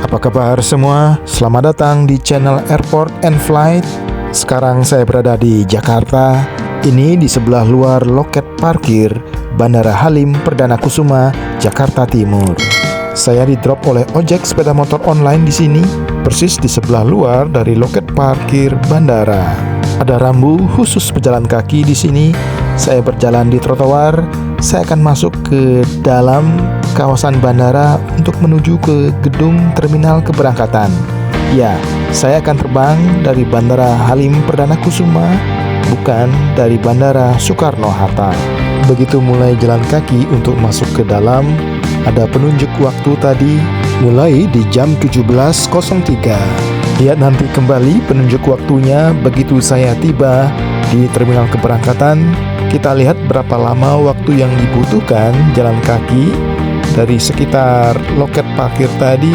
Apa kabar semua? Selamat datang di channel Airport and Flight. Sekarang saya berada di Jakarta. Ini di sebelah luar loket parkir Bandara Halim Perdana Kusuma, Jakarta Timur. Saya di-drop oleh ojek sepeda motor online di sini, persis di sebelah luar dari loket parkir bandara. Ada rambu khusus pejalan kaki di sini. Saya berjalan di trotoar. Saya akan masuk ke dalam kawasan bandara untuk menuju ke gedung terminal keberangkatan. Ya, saya akan terbang dari Bandara Halim Perdana Kusuma, bukan dari Bandara Soekarno-Hatta. Begitu mulai jalan kaki untuk masuk ke dalam, ada penunjuk waktu tadi mulai di jam 17.03. Lihat nanti kembali penunjuk waktunya begitu saya tiba di terminal keberangkatan. Kita lihat berapa lama waktu yang dibutuhkan jalan kaki dari sekitar loket parkir tadi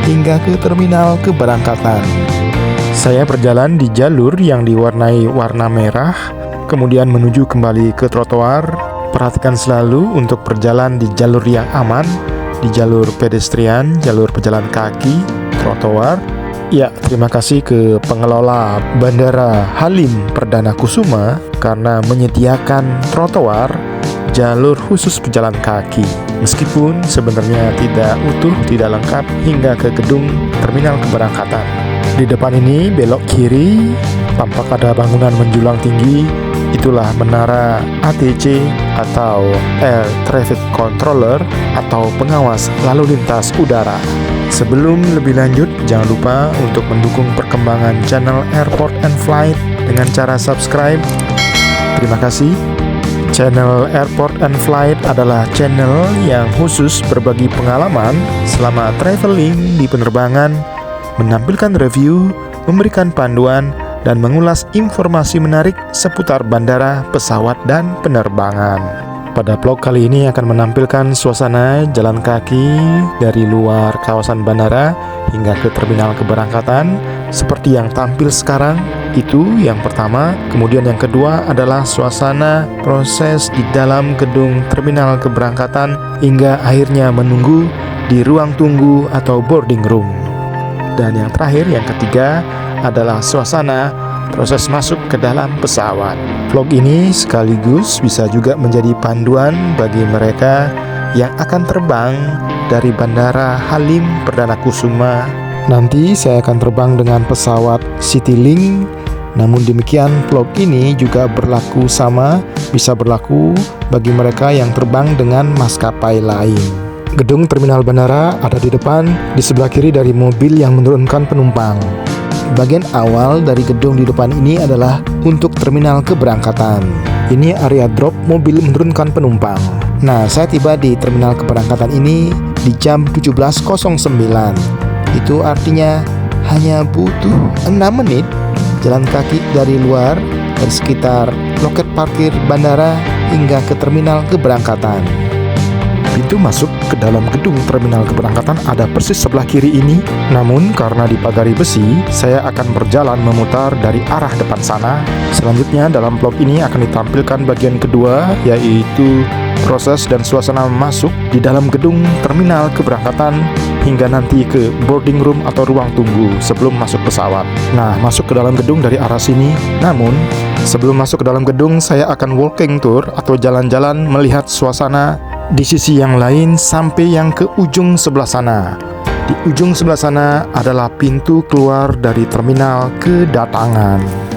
hingga ke terminal keberangkatan. Saya berjalan di jalur yang diwarnai warna merah, kemudian menuju kembali ke trotoar. Perhatikan selalu untuk berjalan di jalur yang aman, di jalur pedestrian, jalur pejalan kaki, trotoar. Ya, terima kasih ke pengelola Bandara Halim Perdana Kusuma karena menyediakan trotoar jalur khusus pejalan kaki. Meskipun sebenarnya tidak utuh, tidak lengkap hingga ke gedung terminal keberangkatan. Di depan ini belok kiri, tampak ada bangunan menjulang tinggi. Itulah menara ATC atau Air Traffic Controller atau pengawas lalu lintas udara. Sebelum lebih lanjut, jangan lupa untuk mendukung perkembangan channel Airport and Flight dengan cara subscribe. Terima kasih. Channel Airport and Flight adalah channel yang khusus berbagi pengalaman selama traveling di penerbangan, menampilkan review, memberikan panduan, dan mengulas informasi menarik seputar bandara, pesawat, dan penerbangan. Pada vlog kali ini akan menampilkan suasana jalan kaki dari luar kawasan bandara hingga ke terminal keberangkatan seperti yang tampil sekarang. Itu yang pertama. Kemudian yang kedua adalah suasana proses di dalam gedung terminal keberangkatan hingga akhirnya menunggu di ruang tunggu atau boarding room. Dan yang terakhir, yang ketiga adalah suasana proses masuk ke dalam pesawat. Vlog ini sekaligus bisa juga menjadi panduan bagi mereka yang akan terbang dari Bandara Halim Perdana Kusuma. Nanti saya akan terbang dengan pesawat Citylink. Namun demikian, vlog ini juga berlaku sama, bisa berlaku bagi mereka yang terbang dengan maskapai lain. Gedung terminal bandara ada di depan, di sebelah kiri dari mobil yang menurunkan penumpang. Bagian awal dari gedung di depan ini adalah untuk terminal keberangkatan. Ini area drop mobil menurunkan penumpang. Nah, saya tiba di terminal keberangkatan ini di jam 17.09. Itu artinya hanya butuh 6 menit jalan kaki dari luar, dari sekitar loket parkir bandara hingga ke terminal keberangkatan. Pintu masuk ke dalam gedung terminal keberangkatan ada persis sebelah kiri ini. Namun karena dipagari besi, saya akan berjalan memutar dari arah depan sana. Selanjutnya dalam vlog ini akan ditampilkan bagian kedua, yaitu proses dan suasana masuk di dalam gedung terminal keberangkatan hingga nanti ke boarding room atau ruang tunggu sebelum masuk pesawat. Nah, masuk ke dalam gedung dari arah sini. Namun sebelum masuk ke dalam gedung, saya akan walking tour atau jalan-jalan melihat suasana di sisi yang lain sampai yang ke ujung sebelah sana. Di ujung sebelah sana adalah pintu keluar dari terminal kedatangan.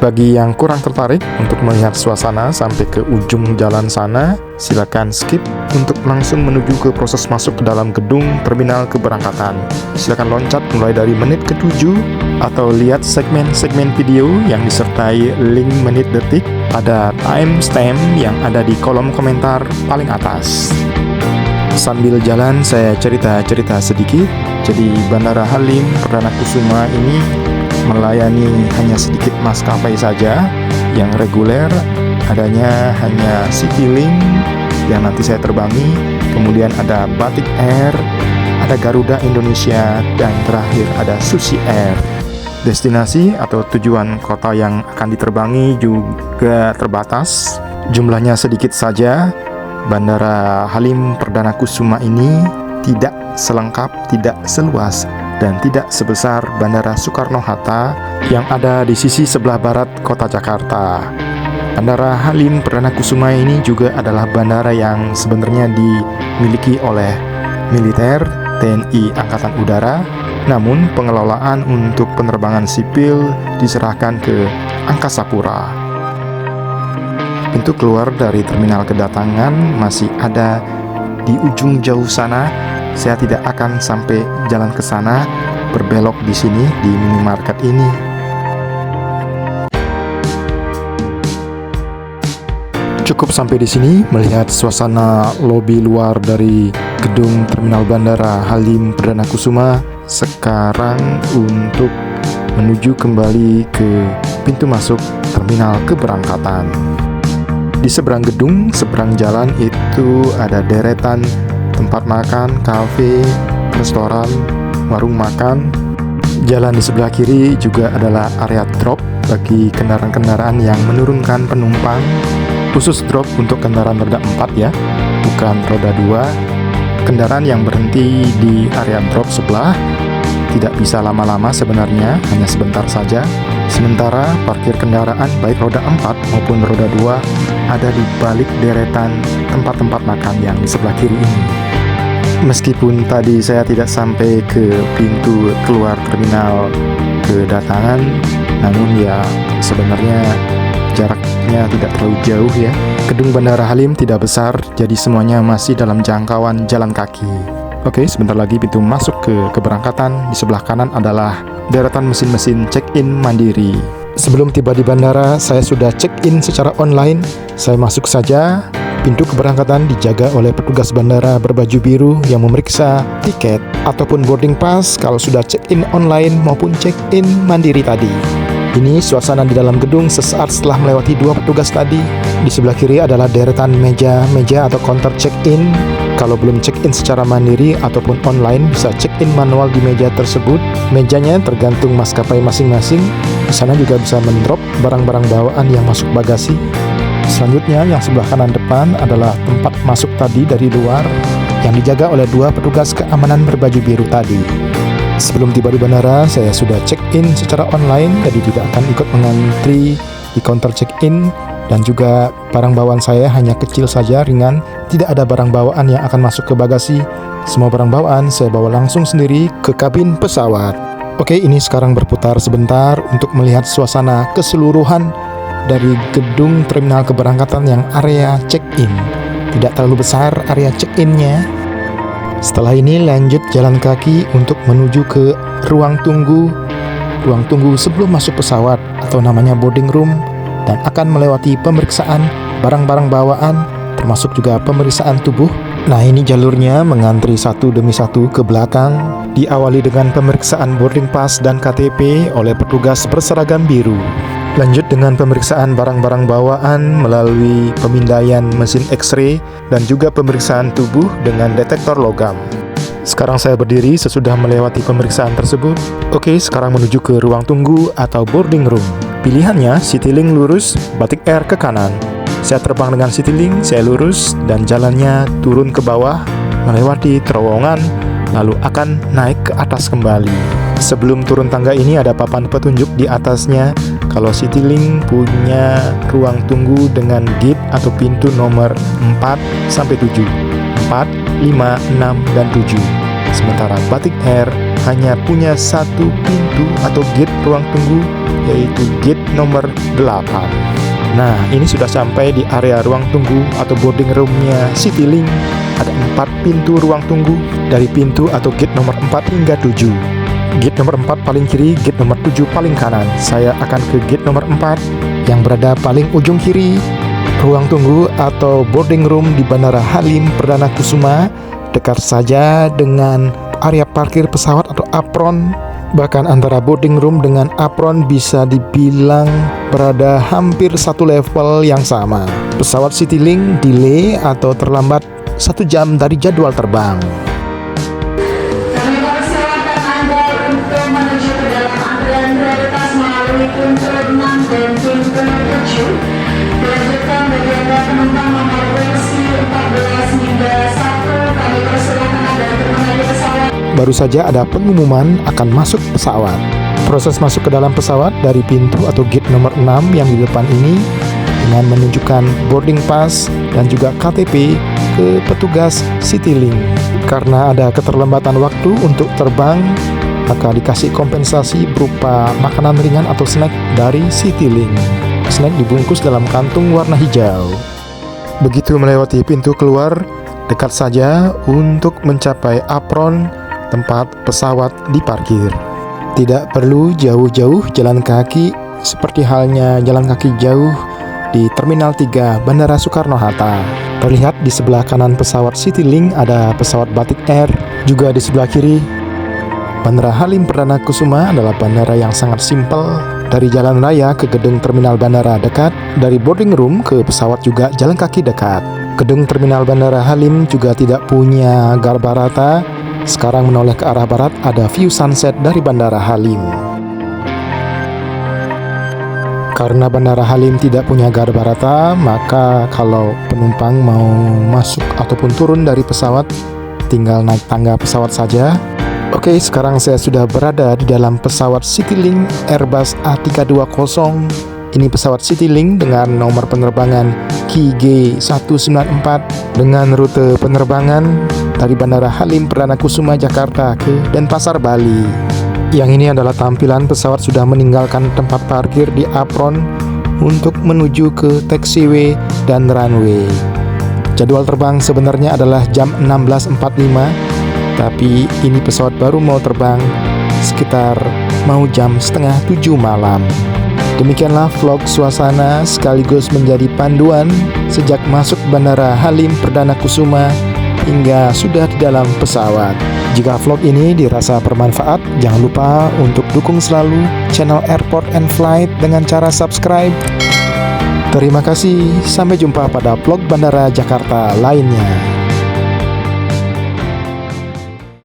Bagi yang kurang tertarik untuk melihat suasana sampai ke ujung jalan sana, silakan skip untuk langsung menuju ke proses masuk ke dalam gedung terminal keberangkatan. Silakan loncat mulai dari menit ke-7 atau lihat segmen-segmen video yang disertai link menit detik pada timestamp yang ada di kolom komentar paling atas. Sambil jalan saya cerita-cerita sedikit. Jadi Bandara Halim Perdana Kusuma ini melayani hanya sedikit maskapai saja. Yang reguler adanya hanya Citylink yang nanti saya terbangi, kemudian ada Batik Air, ada Garuda Indonesia, dan terakhir ada Susi Air. Destinasi atau tujuan kota yang akan diterbangi juga terbatas, jumlahnya sedikit saja. Bandara Halim Perdana Kusuma ini tidak selengkap, tidak seluas dan tidak sebesar Bandara Soekarno-Hatta yang ada di sisi sebelah barat kota Jakarta. Bandara Halim Perdana Kusuma ini juga adalah bandara yang sebenarnya dimiliki oleh militer TNI Angkatan Udara, namun pengelolaan untuk penerbangan sipil diserahkan ke Angkasa Pura. Pintu keluar dari terminal kedatangan masih ada di ujung jauh sana. Saya tidak akan sampai jalan ke sana, berbelok di sini di minimarket ini. Cukup sampai di sini melihat suasana lobi luar dari gedung terminal Bandara Halim Perdana Kusuma. Sekarang untuk menuju kembali ke pintu masuk terminal keberangkatan. Di seberang gedung, seberang jalan itu ada deretan tempat makan, kafe, restoran, warung makan. Jalan di sebelah kiri juga adalah area drop bagi kendaraan-kendaraan yang menurunkan penumpang. Khusus drop untuk kendaraan roda 4 ya, bukan roda 2. Kendaraan yang berhenti di area drop sebelah tidak bisa lama-lama sebenarnya, hanya sebentar saja. Sementara parkir kendaraan baik roda 4 maupun roda 2 ada di balik deretan tempat-tempat makan yang di sebelah kiri ini. Meskipun tadi saya tidak sampai ke pintu keluar terminal kedatangan, namun ya sebenarnya jaraknya tidak terlalu jauh ya. Gedung Bandara Halim tidak besar, jadi semuanya masih dalam jangkauan jalan kaki. Oke, sebentar lagi pintu masuk ke keberangkatan. Di sebelah kanan adalah deretan mesin-mesin check-in mandiri. Sebelum tiba di bandara, saya sudah check-in secara online. Saya masuk saja. Pintu keberangkatan dijaga oleh petugas bandara berbaju biru yang memeriksa tiket ataupun boarding pass kalau sudah check-in online maupun check-in mandiri tadi. Ini suasana di dalam gedung sesaat setelah melewati dua petugas tadi. Di sebelah kiri adalah deretan meja atau counter check-in. Kalau belum check-in secara mandiri ataupun online, bisa check-in manual di meja tersebut. Mejanya tergantung maskapai masing-masing. Di sana juga bisa mendrop barang-barang bawaan yang masuk bagasi. Selanjutnya, yang sebelah kanan depan adalah tempat masuk tadi dari luar yang dijaga oleh dua petugas keamanan berbaju biru tadi. Sebelum tiba di bandara, saya sudah check-in secara online, jadi tidak akan ikut mengantri di counter check-in. Dan juga barang bawaan saya hanya kecil saja, ringan. Tidak ada barang bawaan yang akan masuk ke bagasi. Semua barang bawaan saya bawa langsung sendiri ke kabin pesawat. Oke, ini sekarang berputar sebentar untuk melihat suasana keseluruhan dari gedung terminal keberangkatan yang area check-in. Tidak terlalu besar area check-innya. Setelah ini lanjut jalan kaki untuk menuju ke ruang tunggu. Ruang tunggu sebelum masuk pesawat atau namanya boarding room, dan akan melewati pemeriksaan barang-barang bawaan termasuk juga pemeriksaan tubuh. Nah, ini jalurnya mengantri satu demi satu ke belakang. Diawali dengan pemeriksaan boarding pass dan KTP oleh petugas berseragam biru. Lanjut dengan pemeriksaan barang-barang bawaan melalui pemindaian mesin X-ray dan juga pemeriksaan tubuh dengan detektor logam. Sekarang saya berdiri sesudah melewati pemeriksaan tersebut. Oke, sekarang menuju ke ruang tunggu atau boarding room. Pilihannya Citylink lurus, Batik Air ke kanan. Saya terbang dengan Citylink, saya lurus dan jalannya turun ke bawah melewati terowongan lalu akan naik ke atas kembali. Sebelum turun tangga ini ada papan petunjuk di atasnya. Kalau Citylink punya ruang tunggu dengan gate atau pintu nomor 4 sampai 7. 4, 5, 6, dan 7. Sementara Batik Air hanya punya satu pintu atau gate ruang tunggu, yaitu gate nomor 8. Nah, ini sudah sampai di area ruang tunggu atau boarding roomnya Citylink. Ada 4 pintu ruang tunggu dari pintu atau gate nomor 4 hingga 7. Gate nomor 4 paling kiri, gate nomor 7 paling kanan. Saya akan ke gate nomor 4 yang berada paling ujung kiri. Ruang tunggu atau boarding room di Bandara Halim Perdana Kusuma dekat saja dengan area parkir pesawat atau apron. Bahkan antara boarding room dengan apron bisa dibilang berada hampir satu level yang sama. Pesawat Citylink delay atau terlambat 1 jam dari jadwal terbang. Kami persilakan Anda untuk menuju ke dalam antrian prioritas melalui pintu 6 dan pintu 7. Dilanjutkan bagi Anda penumpang nomor versi 14 hingga 1, kami persilakan Anda untuk menaiki pesawat. baru saja ada pengumuman akan masuk pesawat. Proses masuk ke dalam pesawat dari pintu atau gate nomor 6 yang di depan ini dengan menunjukkan boarding pass dan juga KTP ke petugas Citylink. Karena ada keterlambatan waktu untuk terbang, maka dikasih kompensasi berupa makanan ringan atau snack dari Citylink. Snack dibungkus dalam kantung warna hijau. Begitu melewati pintu keluar, dekat saja untuk mencapai apron tempat pesawat diparkir. Tidak perlu jauh-jauh jalan kaki seperti halnya jalan kaki jauh di Terminal 3 Bandara Soekarno-Hatta. Terlihat di sebelah kanan pesawat Citylink ada pesawat Batik Air, juga di sebelah kiri. Bandara Halim Perdana Kusuma adalah bandara yang sangat simpel. Dari jalan raya ke gedung terminal bandara dekat, dari boarding room ke pesawat juga jalan kaki dekat. Gedung terminal bandara Halim juga tidak punya garba rata. Sekarang menoleh ke arah barat ada view sunset dari Bandara Halim. Karena Bandara Halim tidak punya garba rata, maka kalau penumpang mau masuk ataupun turun dari pesawat, tinggal naik tangga pesawat saja. Oke, sekarang saya sudah berada di dalam pesawat Citylink Airbus A320. Ini pesawat Citylink dengan nomor penerbangan KG194 dengan rute penerbangan dari Bandara Halim Perdana Kusuma Jakarta ke Denpasar, Bali. Yang ini adalah tampilan pesawat sudah meninggalkan tempat parkir di apron untuk menuju ke taxiway dan runway. Jadwal terbang sebenarnya adalah jam 16.45, tapi ini pesawat baru mau terbang sekitar mau jam setengah 7 malam. Demikianlah vlog suasana sekaligus menjadi panduan sejak masuk Bandara Halim Perdana Kusuma hingga sudah di dalam pesawat. Jika vlog ini dirasa bermanfaat, jangan lupa untuk dukung selalu channel Airport and Flight dengan cara subscribe. Terima kasih, sampai jumpa pada vlog Bandara Jakarta lainnya.